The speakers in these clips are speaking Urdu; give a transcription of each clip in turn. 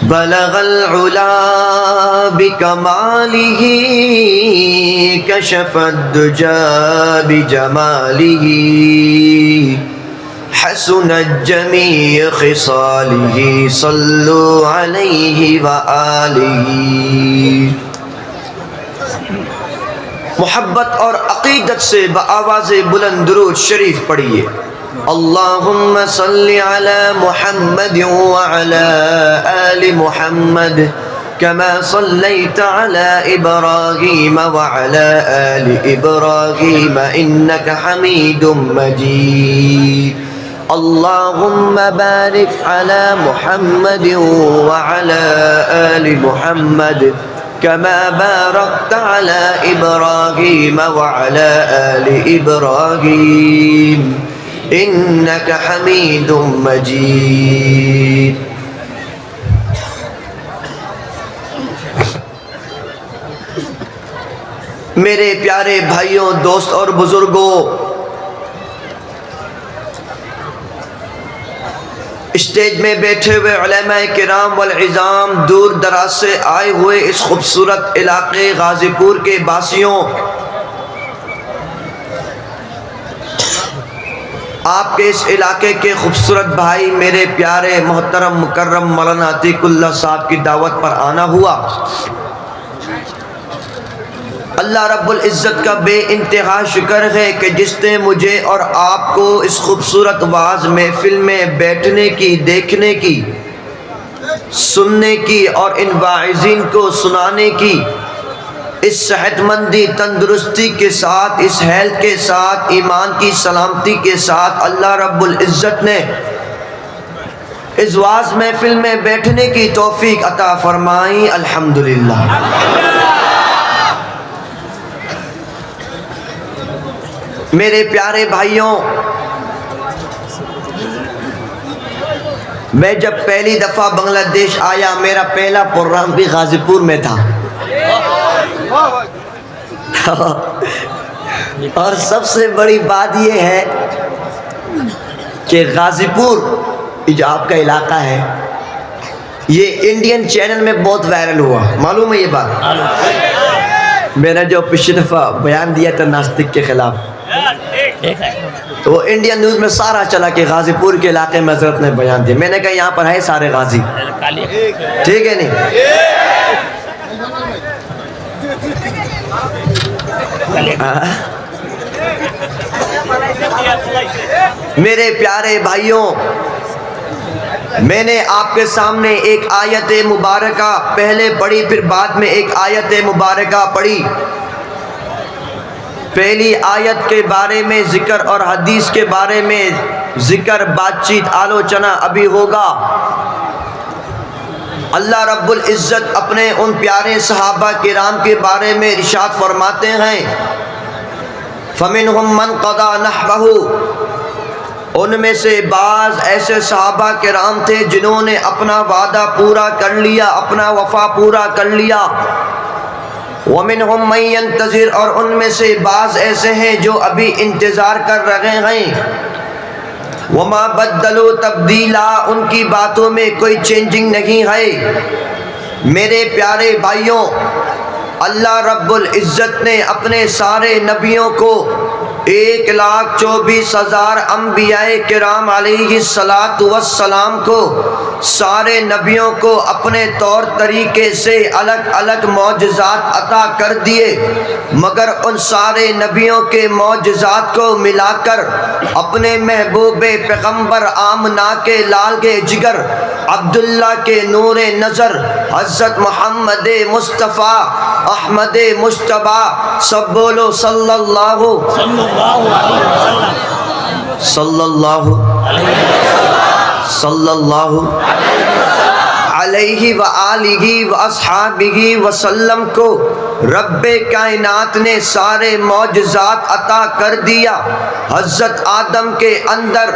بلغ العلا بکمالہ کشف الدجى بجمالہ حسنت جمیع خصالہ صلوا علیہ وآلہ۔ محبت اور عقیدت سے بآواز بلند درود شریف پڑھیے۔ اللہم صلی علی محمد وعلی آل محمد کما صلیت علی ابراہیم وعلی آل ابراہیم انک حمید مجید۔ اللہم بارک علی محمد وعلی آل محمد كما باركت على إبراهيم وعلى آل إبراهيم إنك حميد مجيد۔ میرے پیارے بھائیوں، دوست اور بزرگوں، اسٹیج میں بیٹھے ہوئے علماء کرام والعظام، دور دراز سے آئے ہوئے اس خوبصورت علاقے غازی پور کے باسیوں، آپ کے اس علاقے کے خوبصورت بھائی میرے پیارے محترم مکرم مولانا عتیق اللہ صاحب کی دعوت پر آنا ہوا۔ اللہ رب العزت کا بے انتہا شکر ہے کہ جس نے مجھے اور آپ کو اس خوبصورت واعظ محفل میں بیٹھنے کی، دیکھنے کی، سننے کی اور ان واعظین کو سنانے کی اس صحت مندی، تندرستی کے ساتھ، اس ہیلتھ کے ساتھ، ایمان کی سلامتی کے ساتھ اللہ رب العزت نے اس واعظ محفل میں بیٹھنے کی توفیق عطا فرمائی، الحمدللہ۔ میرے پیارے بھائیوں، میں جب پہلی دفعہ بنگلہ دیش آیا، میرا پہلا پروگرام بھی غازی پور میں تھا، اور سب سے بڑی بات یہ ہے کہ غازی پور جو آپ کا علاقہ ہے، یہ انڈین چینل میں بہت وائرل ہوا، معلوم ہے یہ بات؟ میں نے جو پچھلی دفعہ بیان دیا تھا ناستک کے خلاف، تو وہ انڈین نیوز میں سارا چلا کہ غازی پور کے علاقے میں حضرت نے بیان دیا۔ میں نے کہا یہاں پر ہے سارے غازی، ٹھیک ہے نہیں؟ میرے پیارے بھائیوں، میں نے آپ کے سامنے ایک آیت مبارکہ پہلے پڑھی، پھر بعد میں ایک آیت مبارکہ پڑھی۔ پہلی آیت کے بارے میں ذکر اور حدیث کے بارے میں ذکر، بات چیت، آلوچنا ابھی ہوگا۔ اللہ رب العزت اپنے ان پیارے صحابہ کرام کے بارے میں ارشاد فرماتے ہیں، فَمِنْهُمْ مَنْ قَضَى نَحْبَهُ، ان میں سے بعض ایسے صحابہ کرام تھے جنہوں نے اپنا وعدہ پورا کر لیا، اپنا وفا پورا کر لیا۔ وَمِنْهُمْ مَنْ يَنْتَظِرُ، اور ان میں سے بعض ایسے ہیں جو ابھی انتظار کر رہے ہیں۔ وَمَا بَدَّلُوا تَبْدِيلًا، ان کی باتوں میں کوئی چینجنگ نہیں ہے۔ میرے پیارے بھائیوں، اللہ رب العزت نے اپنے سارے نبیوں کو 1,24,000 انبیاء کرام علیہ السلام کو، سارے نبیوں کو اپنے طور طریقے سے الگ الگ معجزات عطا کر دیے، مگر ان سارے نبیوں کے معجزات کو ملا کر اپنے محبوب پیغمبر آمنہ کے لال کے جگر عبداللہ کے نور نظر حضرت محمد مصطفیٰ احمد مجتبی، سب بولو صلی اللہ علیہ وآلہ واصحابہ وسلم کو رب کائنات نے سارے معجزات عطا کر دیا۔ حضرت آدم کے اندر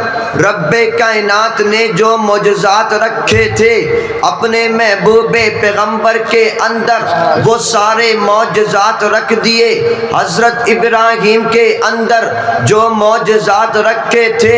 رب کائنات نے جو معجزات رکھے تھے اپنے محبوب پیغمبر کے اندر وہ سارے معجزات رکھ دیے۔ حضرت ابراہیم کے اندر جو معجزات رکھے تھے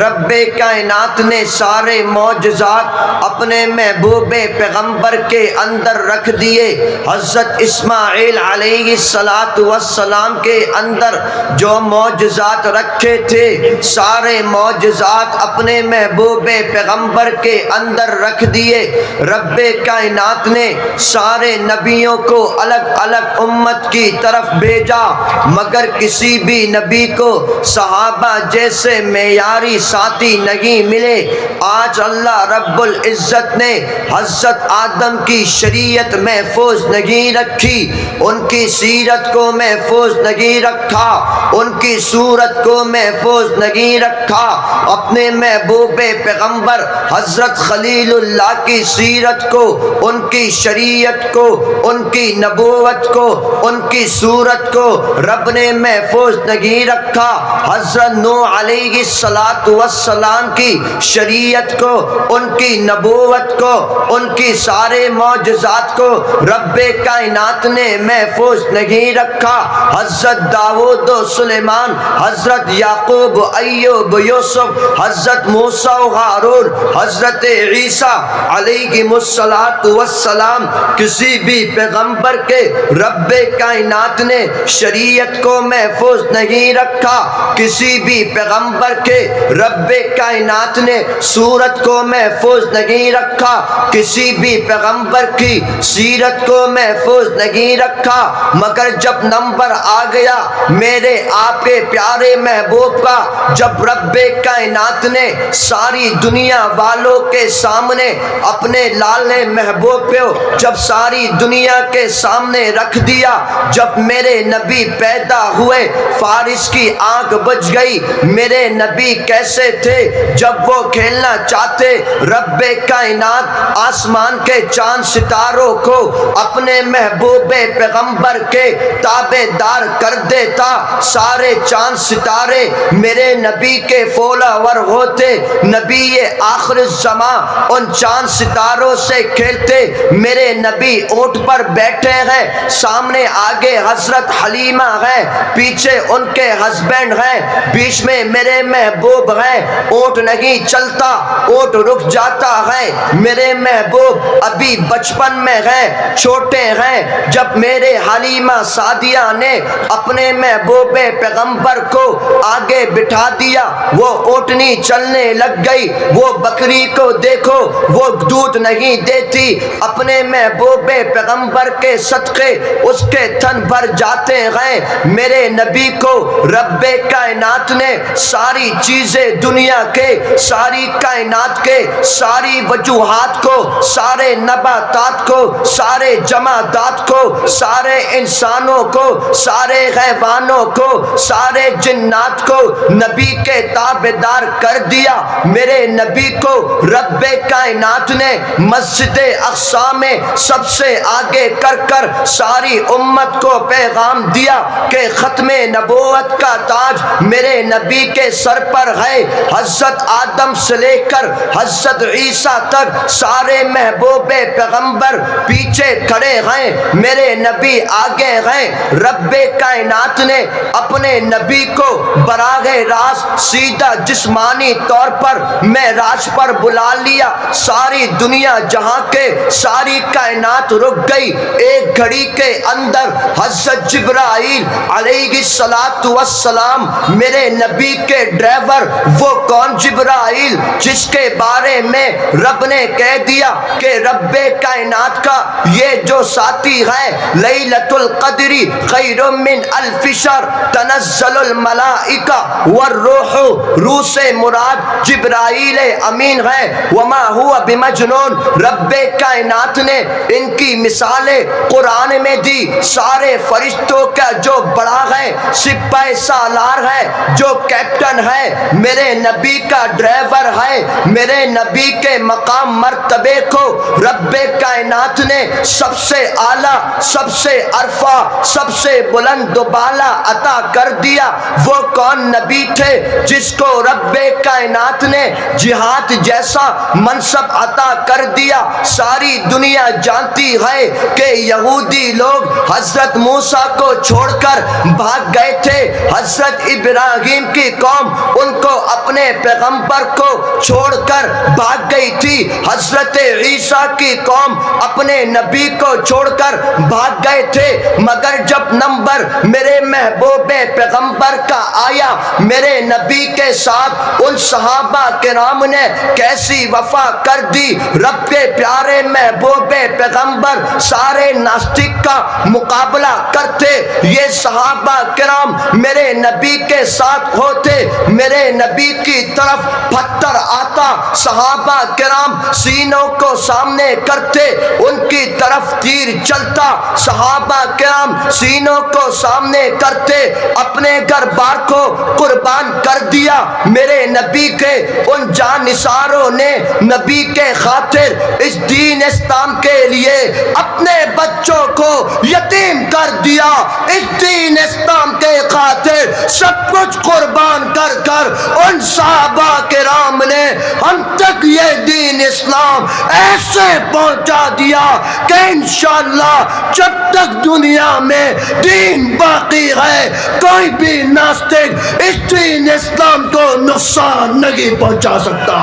رب کائنات نے سارے معجزات اپنے محبوب پیغمبر کے اندر رکھ دیے۔ حضرت اسماعیل علیہ السلام کے اندر جو معجزات رکھے تھے سارے معجزات اپنے محبوب پیغمبر کے اندر رکھ دیے۔ رب کائنات نے سارے نبیوں کو الگ الگ امت کی طرف بھیجا، مگر کسی بھی نبی کو صحابہ جیسے معیاری ساتھی نہیں ملے۔ آج اللہ رب العزت نے حضرت آدم کی شریعت محفوظ نہیں رکھی، ان کی سیرت کو محفوظ نہیں رکھا، ان کی صورت کو محفوظ نہیں رکھا۔ اپنے محبوب پیغمبر حضرت خلیل اللہ کی سیرت کو، ان کی شریعت کو، ان کی نبوت کو، ان کی صورت کو رب نے محفوظ نہیں رکھا۔ حضرت نوح علیہ السلام کی شریعت کو، ان کی نبوت کو، ان کی سارے معجزات کو رب کائنات نے محفوظ نہیں رکھا۔ حضرت داؤد و سلیمان، حضرت یعقوب و ایوب و یوسف، حضرت موسیٰ و ہارون، حضرت عیسیٰ علیہ السلام، کسی بھی پیغمبر کے رب کائنات نے شریعت کو محفوظ نہیں رکھا، کسی بھی پیغمبر کے رب کائنات نے صورت کو محفوظ نہیں رکھا، کسی بھی پیغمبر کی سیرت کو محفوظ نہیں رکھا۔ مگر جب نمبر آ گیا میرے آپ کے پیارے محبوب کا، جب رب کائنات نے ساری دنیا والوں کے سامنے اپنے لال محبوب کو جب ساری دنیا کے سامنے رکھ دیا، جب میرے نبی پیدا ہوئے فارس کی آنکھ بج گئی۔ میرے نبی کیسے تھے؟ جب وہ کھیلنا چاہتے رب کائنات آسمان کے چاند ستاروں کو اپنے محبوب پیغمبر کے تابع دار کر دیتا، سارے چاند ستارے میرے نبی کے فالوور ہوتے، نبی آخر الزمان ان چاند ستاروں سے کھیلتے۔ میرے نبی اونٹ پر بیٹھے ہیں، سامنے آگے حضرت حلیمہ ہے، پیچھے ان کے ہسبینڈ ہیں، بیچ میں میرے محبوب ہیں۔ اونٹ نہیں چلتا، اونٹ رک جاتا ہے۔ میرے محبوب ابھی بچپن میں ہیں، چھوٹے ہیں۔ جب میرے حلیمہ سعدیہ نے اپنے محبوب پیغمبر کو آگے بٹھا دیا، وہ اونٹنی چلنے لگ گئی۔ وہ بکری کو دیکھو، وہ دودھ نہیں دیتی، اپنے محبوب پیغمبر کے صدقے اس کے تھن بھر جاتے ہیں۔ میرے نبی کو رب کائنات نے ساری چیزیں دنیا کے، ساری کائنات کے، ساری وجوہات کو، سارے نباتات کو، سارے جمادات کو، سارے انسانوں کو، سارے حیوانوں کو، سارے جنات کو نبی کے تابعدار کر دیا۔ میرے نبی کو رب کائنات نے مسجد اقصی میں سب سے آگے کر کر ساری امت کو پیغام دیا کہ ختم نبوت کا تاج میرے نبی کے سر پر ہے۔ حضرت آدم سے لے کر حضرت عیسیٰ تک سارے محبوب پیغمبر پیچھے کھڑے ہیں، میرے نبی آگے ہیں۔ رب کائنات نے اپنے نبی کو براہ راست سیدھا جسمانی طور پر معراج پر بلا لیا۔ ساری دنیا جہاں کے ساری کائنات رک گئی۔ ایک گھڑی کے اندر حضرت جبرائیل علیہ السلام میرے نبی کے ڈرائیور، وہ کون جبرائیل جس کے بارے میں رب نے کہہ دیا کہ رب کائنات کا یہ جو ساتھی ہے، لیلۃ القدر خیر من الف شہر تنزل الملائکہ والروح، روح سے مراد جبرائیل امین ہے۔ وما ہوا بمجنون، رب کائنات نے ان کی مثالیں قرآن میں دی۔ سارے فرشتوں کا جو بڑا ہے، سپاہ سالار ہے، جو کیپٹن ہے، میرے نبی کا ڈرائیور ہے۔ میرے نبی کے مقام مرتبے کو رب کائنات نے سب سے اعلیٰ، سب سے عرفہ، سب سے بلند و بالا عطا کر دیا۔ وہ کون نبی تھے جس کو رب کائنات نے جہاد جیسا منصب عطا کر دیا؟ ساری دنیا جانتی ہے کہ یہودی لوگ حضرت موسیٰ کو چھوڑ کر بھاگ گئے تھے۔ حضرت ابراہیم کی قوم ان کو اپنے پیغمبر کو چھوڑ کر بھاگ گئی تھی۔ حضرت عیسیٰ کی قوم اپنے نبی کو چھوڑ کر بھاگ گئے تھے، مگر جب نمبر میرے محبوب پیغمبر کا آیا، میرے نبی کے ساتھ ان صحابہ کرام نے کیسی وفا کر دی۔ رب کے پیارے محبوب پیغمبر سارے ناستک کا مقابلہ کرتے، یہ صحابہ کرام میرے نبی کے ساتھ ہوتے، میرے نبی کی طرف پتھر آتا، صحابہ کرام سینوں کو سامنے کرتے، ان کی طرف تیر چلتا، صحابہ کرام سینوں کو سامنے کرتے، اپنے گھر بار کو قربان کر دیا۔ میرے نبی کے ان جان نثاروں نے نبی کے خاطر اس دین اسلام کے لیے اپنے بچوں کو یتیم کر دیا، اس دین اسلام کے خاطر سب کچھ قربان کر کر ان صحابہ کرام نے ہم تک یہ دین اسلام ایسے پہنچا دیا کہ انشاءاللہ جب تک دنیا میں دین باقی ہے کوئی بھی ناستک اس دین اسلام کو نقصان نہیں پہنچا سکتا۔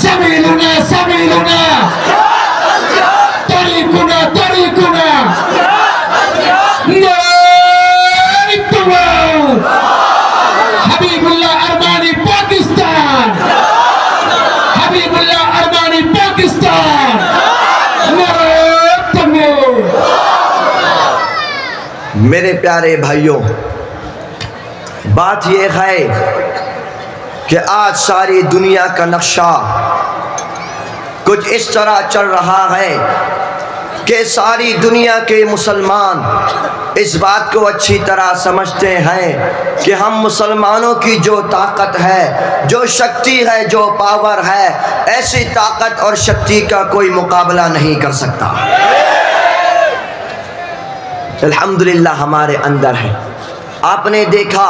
سبيلنا سبيلنا طريقنا طريقنا حبيب الله أرماني باكستان، حبيب الله أرماني باكستان، میرے پیارے بھائیوں، بات یہ ہے کہ آج ساری دنیا کا نقشہ کچھ اس طرح چل رہا ہے کہ ساری دنیا کے مسلمان اس بات کو اچھی طرح سمجھتے ہیں کہ ہم مسلمانوں کی جو طاقت ہے، جو شکتی ہے، جو پاور ہے، ایسی طاقت اور شکتی کا کوئی مقابلہ نہیں کر سکتا۔ الحمدللہ ہمارے اندر ہے۔ آپ نے دیکھا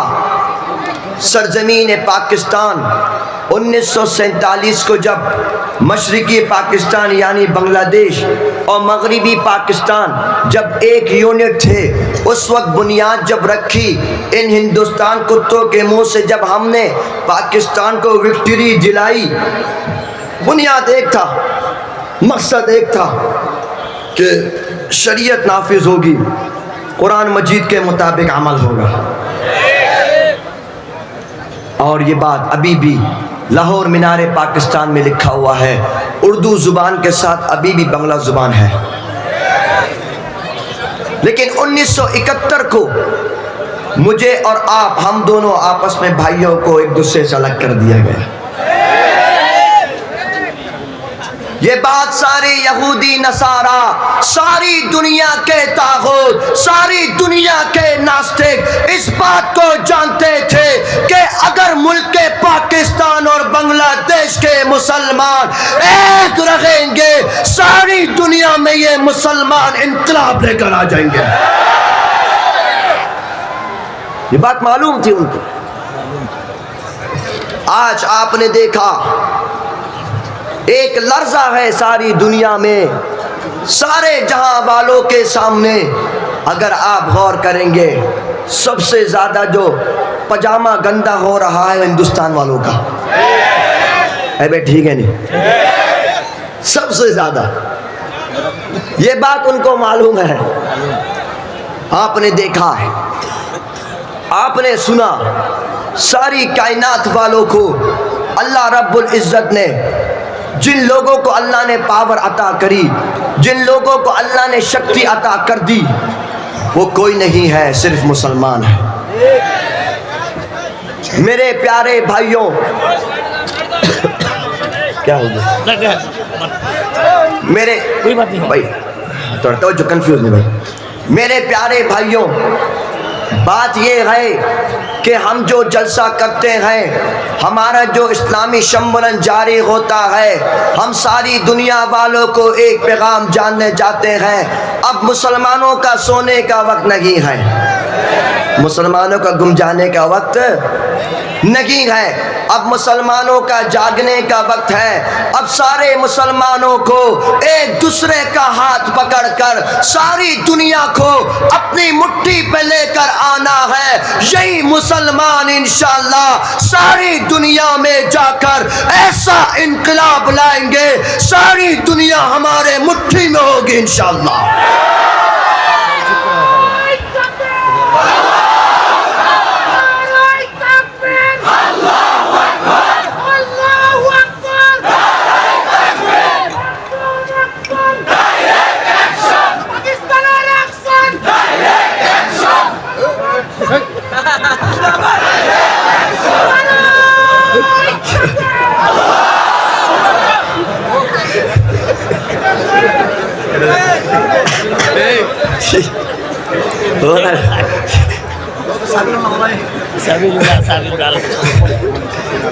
سرزمین پاکستان 1947 کو جب مشرقی پاکستان یعنی بنگلہ دیش اور مغربی پاکستان جب ایک یونٹ تھے، اس وقت بنیاد جب رکھی ان ہندوستان کتوں کے منہ سے، جب ہم نے پاکستان کو وکٹری دلائی، بنیاد ایک تھا، مقصد ایک تھا کہ شریعت نافذ ہوگی، قرآن مجید کے مطابق عمل ہوگا۔ اور یہ بات ابھی بھی لاہور مینار پاکستان میں لکھا ہوا ہے، اردو زبان کے ساتھ ابھی بھی بنگلہ زبان ہے۔ لیکن 1971 کو مجھے اور آپ، ہم دونوں آپس میں بھائیوں کو ایک دوسرے سے الگ کر دیا گیا۔ یہ بات سارے یہودی نصارہ، ساری دنیا کے طاغوت، ساری دنیا کے ناستک اس بات کو جانتے تھے کہ اگر ملک پاکستان اور بنگلہ دیش کے مسلمان ایک رہیں گے، ساری دنیا میں یہ مسلمان انقلاب لے کر آ جائیں گے۔ یہ بات معلوم تھی ان کو۔ آج آپ نے دیکھا ایک لرزہ ہے ساری دنیا میں، سارے جہاں والوں کے سامنے اگر آپ غور کریں گے، سب سے زیادہ جو پجامہ گندا ہو رہا ہے ہندوستان والوں کا، اے بے ٹھیک ہے نہیں، سب سے زیادہ یہ بات ان کو معلوم ہے۔ آپ نے دیکھا، آپ نے سنا، ساری کائنات والوں کو اللہ رب العزت نے، جن لوگوں کو اللہ نے پاور عطا کری، جن لوگوں کو اللہ نے شکتی عطا کر دی، وہ کوئی نہیں ہے، صرف مسلمان ہے۔ میرے پیارے بھائیوں، کیا ہو گیا؟ میرے بھائی تھوڑا توجہ، کنفیوز نہیں بھائی۔ میرے پیارے بھائیوں، بات یہ ہے کہ ہم جو جلسہ کرتے ہیں، ہمارا جو اسلامی شمبلن جاری ہوتا ہے، ہم ساری دنیا والوں کو ایک پیغام جاننے جاتے ہیں، اب مسلمانوں کا سونے کا وقت نہیں ہے۔ مسلمانوں کا گم جانے کا وقت نہیں ہے، اب مسلمانوں کا جاگنے کا وقت ہے۔ اب سارے مسلمانوں کو ایک دوسرے کا ہاتھ پکڑ کر ساری دنیا کو اپنی مٹھی پہ لے کر آنا ہے۔ یہی مسلمان انشاءاللہ ساری دنیا میں جا کر ایسا انقلاب لائیں گے، ساری دنیا ہمارے مٹھی میں ہوگی انشاءاللہ۔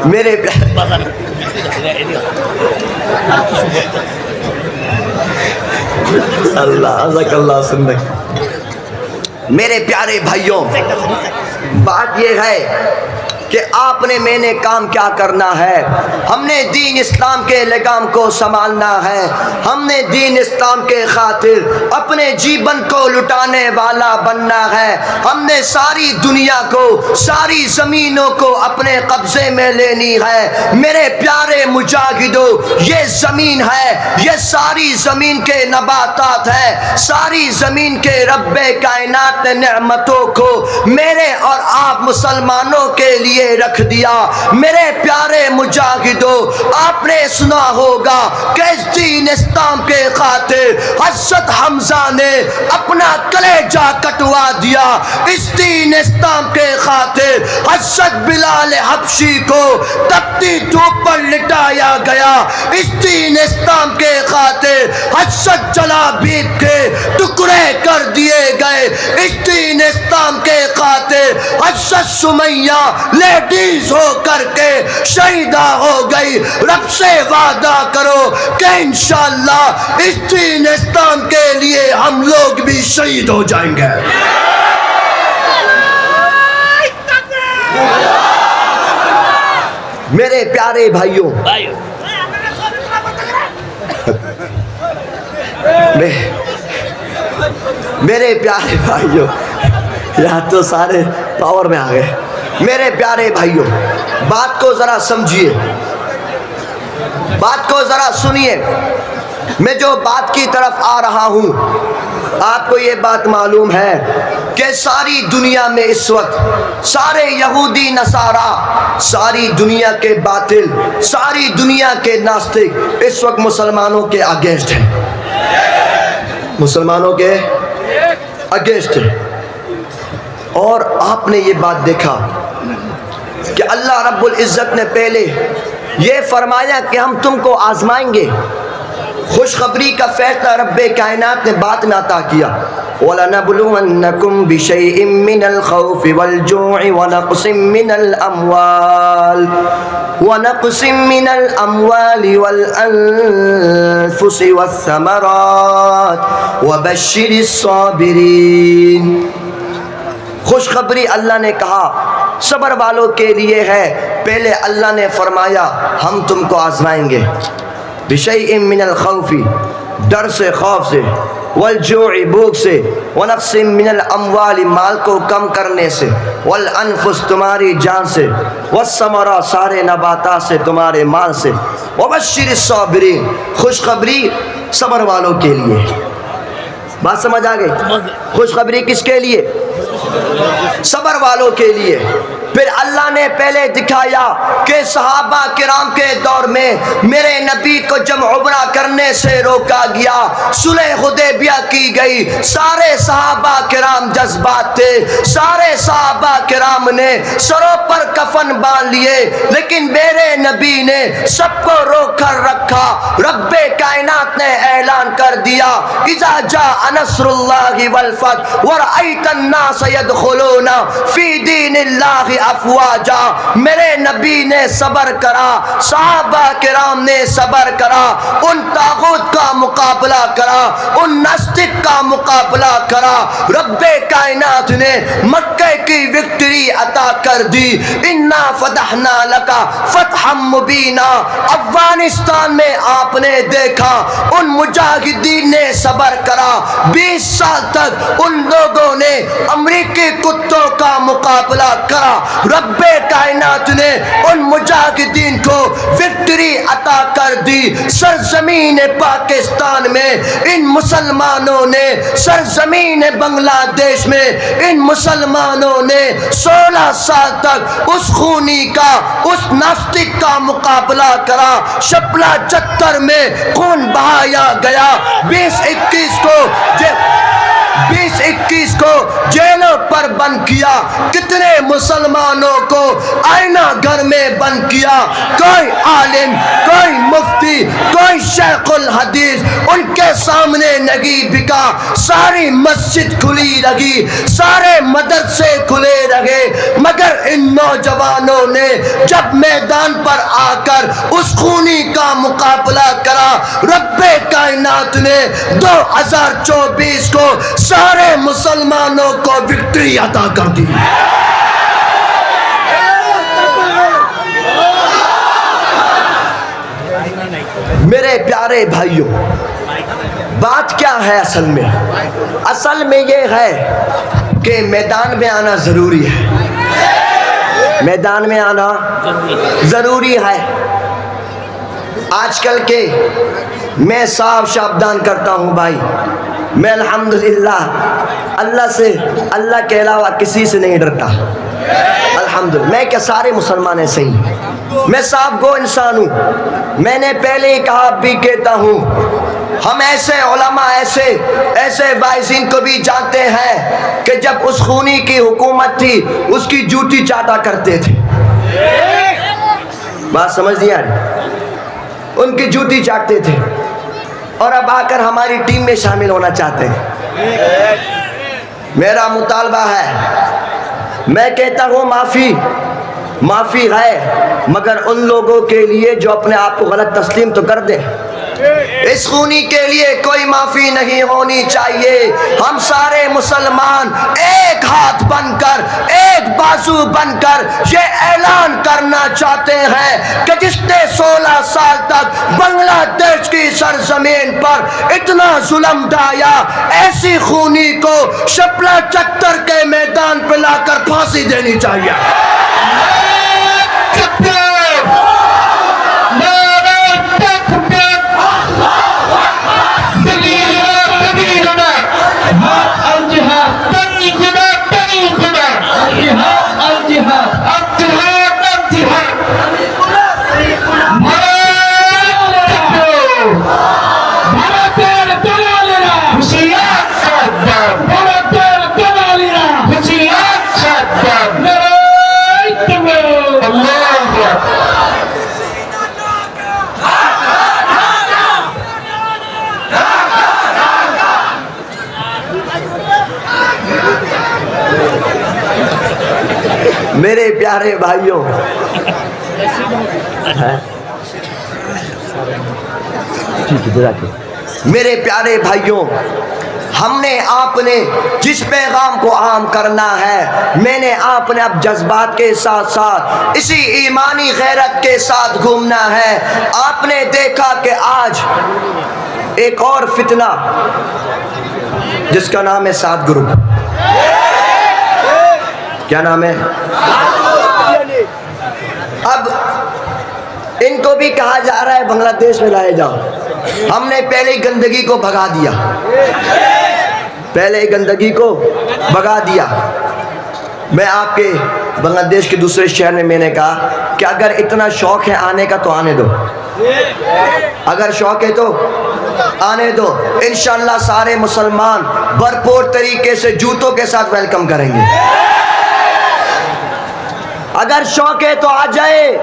میرے اللہ سننے میرے پیارے بھائیوں، بات یہ ہے کہ آپ نے میں نے کام کیا کرنا ہے۔ ہم نے دین اسلام کے لگام کو سنبھالنا ہے، ہم نے دین اسلام کے خاطر اپنے جیون کو لٹانے والا بننا ہے۔ ہم نے ساری دنیا کو، ساری زمینوں کو اپنے قبضے میں لینی ہے۔ میرے پیارے مجاہدوں، یہ زمین ہے، یہ ساری زمین کے نباتات ہے، ساری زمین کے رب کائنات نے نعمتوں کو میرے اور آپ مسلمانوں کے لیے رکھ دیا۔ میرے پیارے مجاہدوں، آپ نے سنا ہوگا کہ اس دین اسلام کے خاطر حضرت حمزہ نے اپنا کلیجہ کٹوا دیا۔ اس دین اسلام کے خاطر حضرت بلال حبشی کو تپتی دھوپ پر لٹایا گیا۔ اس دین اسلام کے خاطر حضرت جلابیب کے ٹکڑے کر دیے گئے۔ اس دین اسلام کے خاطر حضرت سمیہ لیڈیز ہو کر کے شہیدہ ہو گئی۔ رب سے وعدہ کرو کہ انشاءاللہ اس دین اسلام کے لیے ہم لوگ بھی شہید ہو جائیں گے۔ میرے پیارے بھائیوں، میرے پیارے بھائیوں، یہاں تو سارے پاور میں آ گئے۔ میرے پیارے بھائیوں، بات کو ذرا سمجھیے، بات کو ذرا سنیے۔ میں جو بات کی طرف آ رہا ہوں، آپ کو یہ بات معلوم ہے کہ ساری دنیا میں اس وقت سارے یہودی نصارہ، ساری دنیا کے باطل، ساری دنیا کے ناستک اس وقت مسلمانوں کے اگینسٹ ہیں، مسلمانوں کے اگینسٹ ہیں۔ اور آپ نے یہ بات دیکھا کہ اللہ رب العزت نے پہلے یہ فرمایا کہ ہم تم کو آزمائیں گے۔ خوشخبری کا فیصلہ رب کائنات نے بعد میں عطا کیا۔ وَلَنَبْلُوَنَّكُمْ بِشَيْءٍ مِّنَ الْخَوْفِ وَالْجُوعِ وَنَقْصٍ مِّنَ الْأَمْوَالِ وَالْأَنفُسِ وَالثَّمَرَاتِ وَبَشِّرِ الصَّابِرِينَ۔ خوشخبری اللہ نے کہا صبر والوں کے لیے ہے۔ پہلے اللہ نے فرمایا ہم تم کو آزمائیں گے، بشیء من الخوف، ڈر سے، خوف سے، والجوع، بھوک سے، ونقص من الاموال، مال کو کم کرنے سے، والانفس، تمہاری جان سے، والثمرات، سارے نباتات سے، تمہارے مال سے، وبشر الصابرین، خوشخبری صبر والوں کے لیے۔ بات سمجھ آ گئی؟ خوشخبری کس کے لیے؟ صبر والوں کے لیے۔ پھر اللہ نے پہلے دکھایا کہ صحابہ کرام کے دور میں میرے نبی کو جب عمرہ کرنے سے روکا گیا، صلح حدیبیہ کی گئی، سارے صحابہ کرام جذبات تھے، سارے صحابہ صحابہ کرام نے سروں پر کفن باندھ لیے، لیکن میرے نبی نے سب کو روک کر رکھا۔ رب کائنات نے اعلان کر دیا اذا جاء نصر اللہ والفتح ورأیت الناس يدخلون فی دین اللہ افواجا۔ میرے نبی نے صبر کرا، صحابہ کرام نے صبر کرا، ان طاغوت کا مقابلہ کرا، ان ناستک کا مقابلہ کرا۔ رب کائنات نے مکہ کی وکٹری عطا کر دی۔ انا فتحنا لکا فتحا مبینا۔ افغانستان میں آپ نے دیکھا ان مجاہدین نے صبر کرا، 20 سال تک ان لوگوں نے امریکی کتوں کا مقابلہ کرا۔ رب کائنات نے ان مجاہدین کو وکٹری عطا کر دی۔ سرزمین پاکستان میں ان مسلمانوں نے، سرزمین بنگلہ دیش میں ان مسلمانوں نے 16 سال تک اس خونی کا، اس ناستک کا مقابلہ کرا۔ شپلا چتر میں خون بہایا گیا۔ 2021 کو جیلوں پر بند کیا، کتنے مسلمانوں کو آئینہ گھر میں بند کیا۔ کوئی عالم، کوئی مفتی، کوئی شیخ الحدیث ان کے سامنے نہیں بکا۔ ساری مسجد کھلی رہی، سارے مدرسے کھلے رہے، مگر ان نوجوانوں نے جب میدان پر آ کر اس خونی کا مقابلہ کرا، رب کائنات نے 2024 کو سارے مسلمانوں کو وکٹری عطا کر دی۔ میرے پیارے بھائیوں، بات کیا ہے اصل میں؟ اصل میں یہ ہے کہ میدان میں آنا ضروری ہے، میدان میں آنا ضروری ہے۔ آج کل کے میں صاف شابدان کرتا ہوں بھائی، میں الحمدللہ اللہ سے، اللہ کے علاوہ کسی سے نہیں ڈرتا الحمدللہ۔ میں کیا سارے مسلمان ایسے ہی، میں صاف گو انسان ہوں۔ میں نے پہلے ہی کہا، اب بھی کہتا ہوں، ہم ایسے علماء، ایسے واعظین کو بھی جانتے ہیں کہ جب اس خونی کی حکومت تھی اس کی جوتی چاٹا کرتے تھے۔ بات سمجھ نہیں آ رہی؟ ان کی جوتی چاٹتے تھے، اور اب آ کر ہماری ٹیم میں شامل ہونا چاہتے ہیں۔ میرا مطالبہ ہے، میں کہتا ہوں معافی ہے، مگر ان لوگوں کے لیے جو اپنے آپ کو غلط تسلیم تو کر دیں۔ اس خونی کے لیے کوئی معافی نہیں ہونی چاہیے۔ ہم سارے مسلمان ایک ہاتھ بن کر، ایک بازو بن کر یہ اعلان کرنا چاہتے ہیں کہ جس نے 16 سال تک بنگلہ دیش کی سرزمین پر اتنا ظلم ڈھایا، ایسی خونی کو شپلا چتر کے میدان پہ لا کر پھانسی دینی چاہیے۔ میرے پیارے بھائیوں، میرے پیارے بھائیوں، ہم نے آپ نے جس پیغام کو عام کرنا ہے، میں نے آپ نے اب جذبات کے ساتھ ساتھ اسی ایمانی غیرت کے ساتھ گھومنا ہے۔ آپ نے دیکھا کہ آج ایک اور فتنہ جس کا نام ہے 7 گروپ، کیا نام ہے؟ اب ان کو بھی کہا جا رہا ہے بنگلہ دیش میں لائے جاؤ۔ ہم نے پہلے ہی گندگی کو بھگا دیا، پہلے ہی گندگی کو بھگا دیا۔ میں آپ کے بنگلہ دیش کے دوسرے شہر میں نے کہا کہ اگر اتنا شوق ہے آنے کا تو آنے دو، اگر شوق ہے تو آنے دو۔ انشاءاللہ سارے مسلمان بھرپور طریقے سے جوتوں کے ساتھ ویلکم کریں گے۔ اگر شوقے تو آ جائے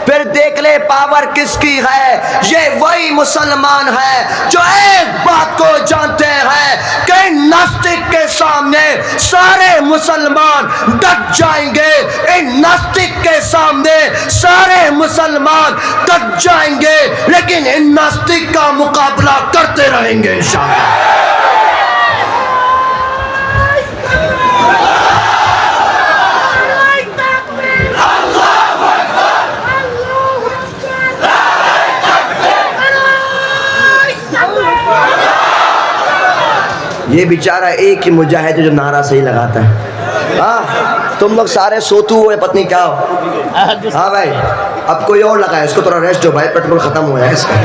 پھر دیکھ لے پاور کس کی ہے. یہ وہی مسلمان ہے جو ایک بات کو جانتے ہیں کہ ناستک کے سامنے سارے مسلمان ڈٹ جائیں گے, ان ناستک کے سامنے سارے مسلمان ڈٹ جائیں گے, لیکن ان ناستک کا مقابلہ کرتے رہیں گے انشاءاللہ. یہ بیچارہ ایک ہی مجاہد جو نعرہ صحیح لگاتا ہے. ہاں تم لوگ سارے سوتو ہوئے پتنی کیا ہو. ہاں بھائی اب کوئی اور لگا ہے, اس کو تھوڑا ریسٹ ہو بھائی, پیٹرول ختم ہوا ہے اس کا.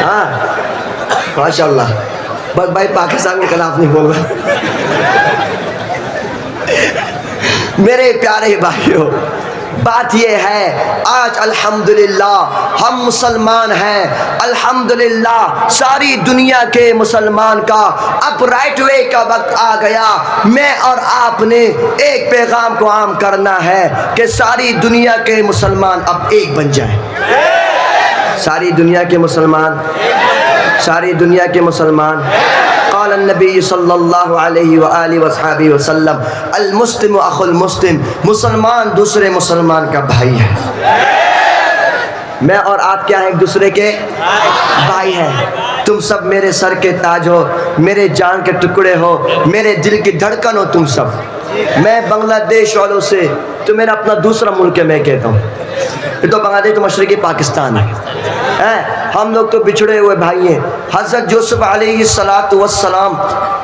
ہاں ماشاء اللہ, بس بھائی پاکستان کے خلاف نہیں بول رہا. میرے پیارے بھائیوں, بات یہ ہے آج الحمدللہ ہم مسلمان ہیں, الحمدللہ ساری دنیا کے مسلمان کا اب رائٹ وے کا وقت آ گیا. میں اور آپ نے ایک پیغام کو عام کرنا ہے کہ ساری دنیا کے مسلمان اب ایک بن جائیں. ساری دنیا کے مسلمان, ساری دنیا کے مسلمان. قال النبی صلی اللہ علیہ وآلہ وصحبہ وسلم المسلم اخو المسلم, مسلمان دوسرے مسلمان کا بھائی ہے. میں اور آپ کیا ہیں, ایک دوسرے کے بھائی ہیں. تم سب میرے سر کے تاج ہو, میرے جان کے ٹکڑے ہو, میرے دل کی دھڑکن ہو تم سب. میں بنگلہ دیش والوں سے, تو میرا اپنا دوسرا ملک ہے, میں کہتا ہوں یہ تو بنگلہ دیش تو مشرقی پاکستان ہے. ہم لوگ تو بچھڑے ہوئے بھائی ہیں. حضرت یوسف علیہ السلام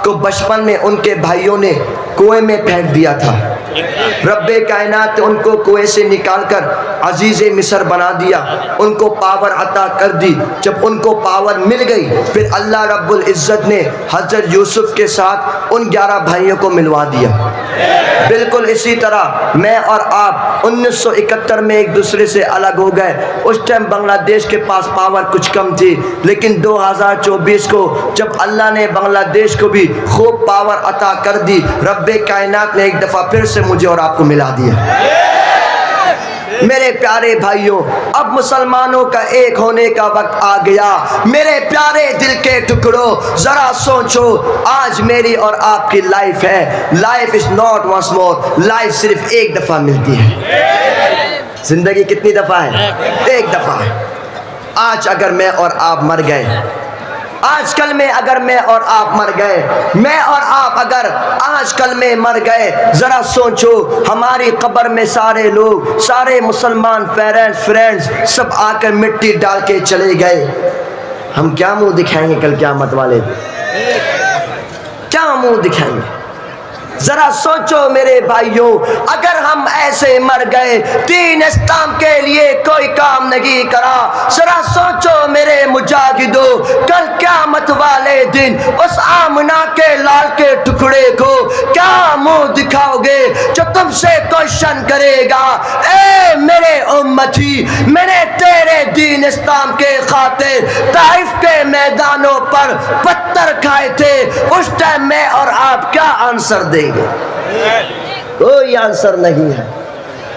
کو بچپن میں ان کے بھائیوں نے کنویں میں پھینک دیا تھا. رب کائنات ان کو کنویں سے نکال کر عزیز مصر بنا دیا, ان کو پاور عطا کر دی. جب ان کو پاور مل گئی پھر اللہ رب العزت نے حضرت یوسف کے ساتھ ان 11 بھائیوں کو ملوا دیا. بالکل اسی طرح میں اور آپ 1971 میں ایک دوسرے سے الگ ہو گئے. اس ٹائم بنگلہ دیش کے پاس پاور کچھ کم تھی, لیکن 2024 کو جب اللہ نے بنگلہ دیش کو بھی خوب پاور عطا کر دی, رب کائنات نے ایک دفعہ پھر سے مجھے اور آپ کو ملا دیا. میرے پیارے بھائیوں, اب مسلمانوں کا ایک ہونے کا وقت آ گیا. میرے پیارے دل کے ٹکڑوں, ذرا سوچو, آج میری اور آپ کی لائف ہے. Life is not once more, life صرف ایک دفعہ ملتی ہے. زندگی کتنی دفعہ ہے؟ ایک دفعہ ہے. آج اگر میں اور آپ مر گئے, آج کل میں اگر میں اور آپ مر گئے, میں اور آپ اگر آج کل میں مر گئے, ذرا سوچو ہماری قبر میں سارے لوگ, سارے مسلمان پیرنٹس فرینڈز سب آ کر مٹی ڈال کے چلے گئے, ہم کیا منہ دکھائیں گے کل قیامت والے دن؟ کیا منہ دکھائیں گے؟ ذرا سوچو میرے بھائیوں, اگر ہم ایسے مر گئے, دین اسلام کے لیے کوئی کام نہیں کرا, ذرا سوچو میرے مجاہدوں, کل قیامت والے دن اس آمنہ کے لال کے ٹکڑے کو کیا منہ دکھاؤ گے جو تم سے کوشچن کرے گا, اے میرے امتی, میں نے تیرے دین اسلام کے خاطر طائف کے میدانوں پر پتھر کھائے تھے, اس ٹائم میں اور آپ کیا آنسر دیں گے؟ کوئی آنسر نہیں ہے.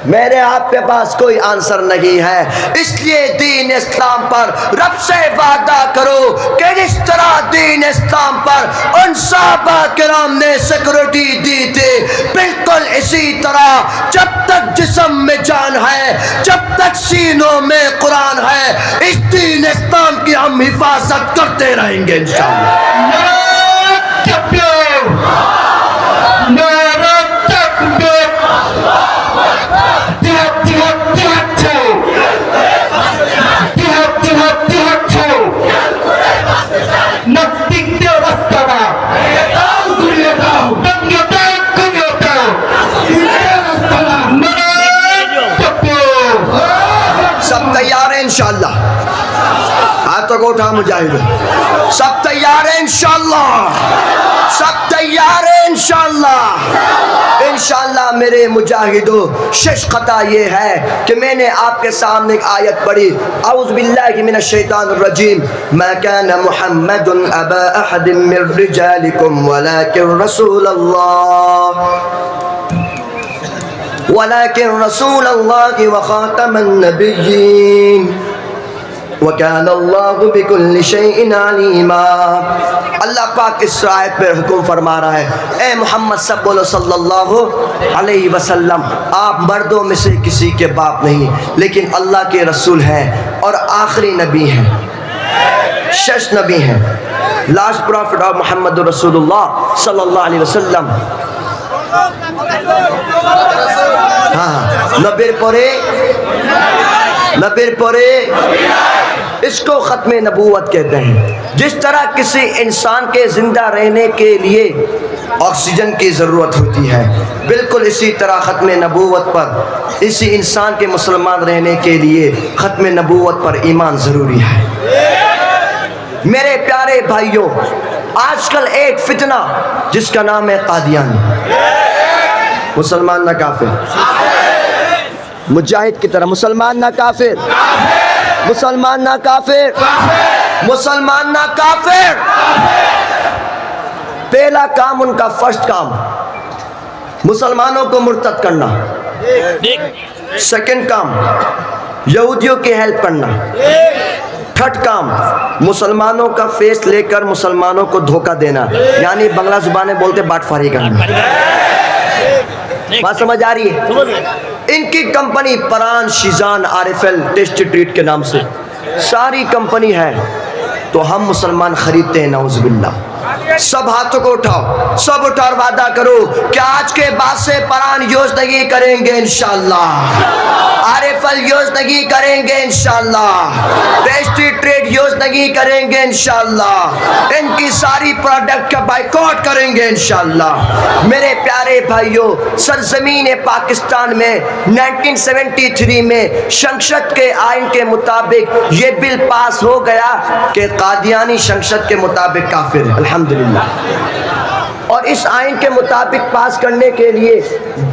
میرے آپ کے پاس کوئی آنسر نہیں ہے. اس لیے دین اسلام پر رب سے وعدہ کرو کہ جس طرح دین اسلام پر ان صحابہ کرام نے سیکورٹی دی تھی, بالکل اسی طرح جب تک جسم میں جان ہے, جب تک سینوں میں قرآن ہے, اس دین اسلام کی ہم حفاظت کرتے رہیں گے انشاءاللہ. سب تیار ہیں انشاءاللہ؟ ہاتھوں کو اٹھا مجاہدوں, سب تیار ہیں انشاءاللہ؟ سب تیار ہیں انشاءاللہ؟ انشاءاللہ میرے مجاہدوں, شش خطا یہ ہے کہ میں نے آپ کے سامنے ایک آیت پڑھی, اعوذ باللہ من الشیطان الرجیم, ما کان محمد ابا احد من رجالکم ولکن رسول اللہ. ولكن رسول الله وخاتم النبيين وَكَانَ اللَّهُ بِكُلِّ شَيْءٍ عَلِيمًا۔ اللہ پاک اس آیت پر حکم فرما رہا ہے، اے محمد سب بولو صلی اللہ علیہ وسلم، آپ مردوں میں سے کسی کے باپ نہیں لیکن اللہ کے رسول ہیں اور آخری نبی ہیں، شش نبی ہیں، لاسٹ پروفٹ آف محمد رسول اللہ صلی اللہ علیہ وسلم۔ ہاں نبیر پورے اس کو ختم نبوت کہتے ہیں۔ جس طرح کسی انسان کے زندہ رہنے کے لیے آکسیجن کی ضرورت ہوتی ہے، بالکل اسی طرح ختم نبوت پر، اسی انسان کے مسلمان رہنے کے لیے ختم نبوت پر ایمان ضروری ہے۔ میرے پیارے بھائیوں، آج کل ایک فتنہ جس کا نام ہے قادیانی، مسلمان نہ کافر، مجاہد کی طرح مسلمان نہ کافر، مسلمان نہ کافر، مسلمان نہ کافر۔ پہلا کام ان کا، فرسٹ کام مسلمانوں کو مرتد کرنا، سیکنڈ کام یہودیوں کی ہیلپ کرنا، تھرڈ کام مسلمانوں کا فیس لے کر مسلمانوں کو دھوکہ دینا، یعنی بنگلہ زبانیں بولتے باٹ فاری کرنا۔ بات سمجھ آ رہی ہے؟ ان کی کمپنی پران شیزان RFL ٹیسٹ ٹریٹ کے نام سے ساری کمپنی ہے، تو ہم مسلمان خریدتے ہیں، نعوذ باللہ۔ سب ہاتھوں کو اٹھاؤ، سب اٹھا اور وعدہ کرو کہ آج کے بعد سے پران یوز نہیں کریں گے انشاءاللہ، RFL یوز نہیں کریں گے انشاءاللہ، ٹیسٹ ٹریٹ یوز نہیں کریں گے انشاءاللہ، ان کی ساری پروڈکٹ کا بائیکاٹ کریں گے انشاءاللہ۔ میرے پیارے بھائیوں، سرزمین پاکستان میں 1973 میں شنشد کے آئین کے مطابق یہ بل پاس ہو گیا کہ قادیانی شنشد کے مطابق کافر ہے، الحمدللہ۔ اور اس آئین کے مطابق پاس کرنے کے لیے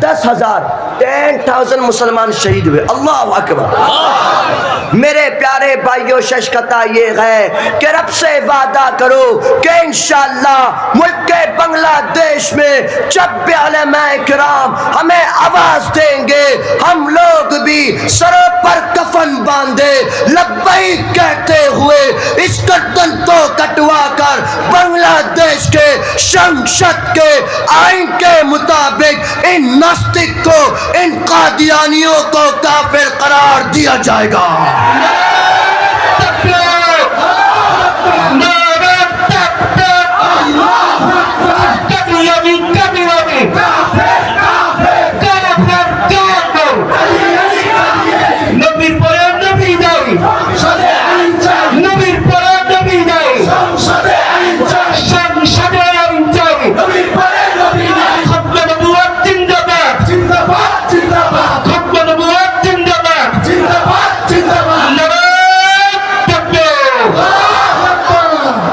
10,000 مسلمان شہید ہوئے، اللہ اکبر۔ میرے پیارے بھائیوں، ششکتا یہ ہے کہ رب سے وعدہ کرو کہ انشاءاللہ ملک بنگلہ دیش میں جب بھی علماء کرام ہمیں آواز دیں گے، ہم لوگ بھی سروں پر کفن باندھے لبیک کہتے ہوئے اس گردن کو کٹوا کر بنگلہ دیش کے شمشد کے آئین کے مطابق ان ناستک کو، ان قادیانیوں کو کافر قرار دیا جائے گا۔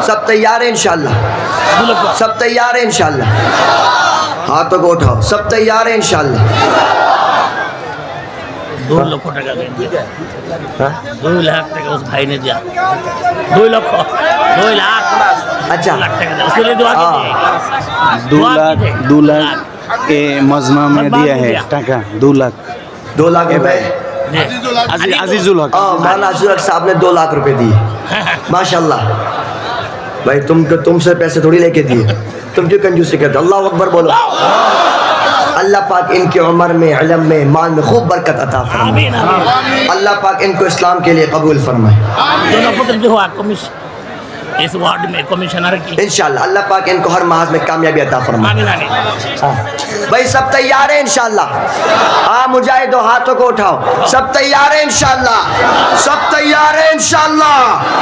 سب تیار ہیں انشاءاللہ؟ سب تیار ہیں انشاءاللہ؟ ہاتھوں کو اٹھاؤ، سب تیار ہیں انشاءاللہ؟ 2 لکھ ٹکا دیں، 2 لاکھ ٹکا اس بھائی نے دیا، 2 لاکھ اچھا اس کے لیے دعا کیجیے۔ 2 لاکھ کے مجمع میں دیا ہے ٹکا، 2 لاکھ روپے۔ عزیز الحق، مولانا عزیز الحق صاحب نے 2 لاکھ روپے دیے، ماشاءاللہ۔ بھائی تم سے پیسے تھوڑی لے کے دیے، تم کیوں کنجوسی کرتے؟ اللہ اکبر بولو۔ اللہ پاک ان کی عمر میں، علم میں، مال میں خوب برکت عطا فرمائے، اللہ پاک ان کو اسلام کے لیے قبول فرمائے۔ دونوں پتر جو ہوا اس وارڈ میں کمشنر کی، انشاءاللہ اللہ پاک ان کو ہر محاذ میں کامیابی عطا فرمائے۔ بھائی سب تیار ہیں انشاءاللہ؟ ہاں مجاہدو ہاتھوں کو اٹھاؤ، سب تیار ہیں انشاءاللہ؟ سب تیار ہیں انشاءاللہ؟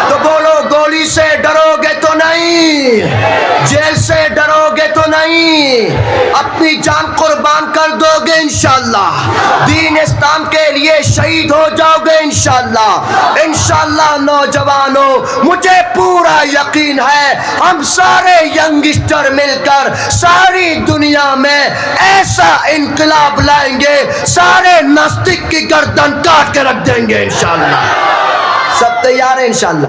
تو بولو، گولی سے ڈرو گے تو نہیں، جیل سے ڈرو گے تو نہیں، اپنی جان قربان کر دو گے انشاءاللہ، دین اسلام کے لیے شہید ہو جاؤ گے انشاءاللہ۔ انشاءاللہ نوجوانوں، مجھے پورا یقین ہے ہم سارے ینگسٹر مل کر ساری دنیا میں ایسا انقلاب لائیں گے، سارے ناستک کی گردن کاٹ کے رکھ دیں گے انشاءاللہ۔ سب تیار ہیں انشاءاللہ؟